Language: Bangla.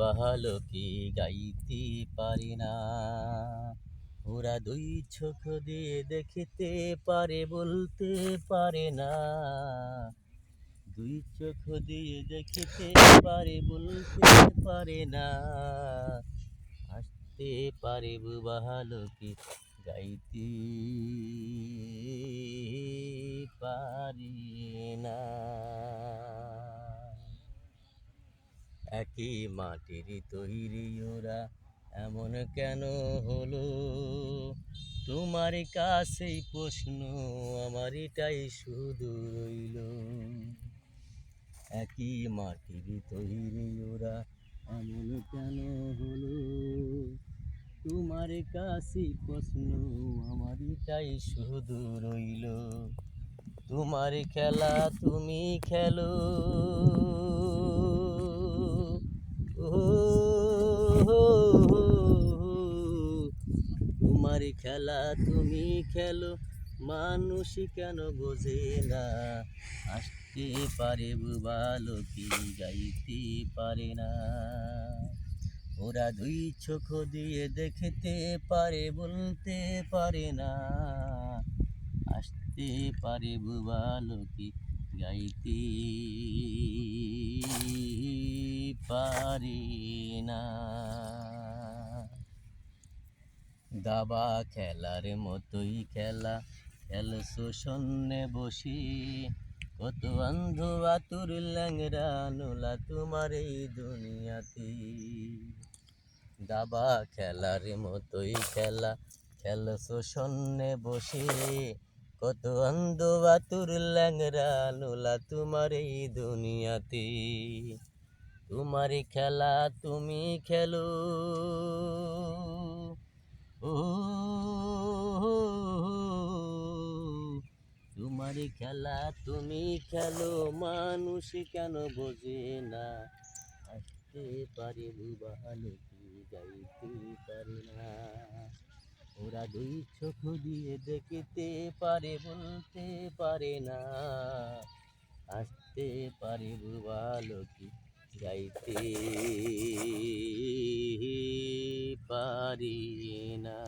ভালো কি গাইতে পারি না। ওরা দুই চোখ দিয়ে দেখিতে পারে বলতে পারে না, দুই চোখ দিয়ে দেখিতে পারে বলতে পারে না। আসতে পারে ভালো কি গাইতে পারি না। একই মাটির তৈরি ওরা এমন কেন হলো, তোমার কাছেই প্রশ্ন আমার এটাই শুধু রইল। একই মাটির তৈরি ওরা এমন কেন হলো, তোমার কাছেই প্রশ্ন আমার এটাই শুধু রইল। তোমার খেলা তুমি খেলো, তোমার খেলা তুমি খেলো, মানুষ কেন বোঝে না। আসতে পারে ভালো কি গাইতে পারে না। ওরা দুই চোখ দিয়ে দেখতে পারে বলতে পারে না। আসতে পারে ভালো কি গাইতে পারি না। দাবা খেলার মতোই খেলা খেলছো শূন্যে বসি, কত অন্ধ আতুর ল্যাংরা নোলা তোমার এই দুনিয়াতে। দাবা খেলার মতোই খেলা খেলছো শূন্যে বসে, কত অন্ধ আতুর ল্যাংরা নোলা তোমার এই দুনিয়াতে। তোমার খেলা তুমি খেলো, ও তোমার খেলা তুমি খেলো, মানুষ কেন বোঝে না। আসতে পারে ভালো কি গাইতে পারে না। ওরা দুই চোখ দিয়ে দেখতে পারে বলতে পারে না। আসতে পারে ভালো কি গাইতে পারি না।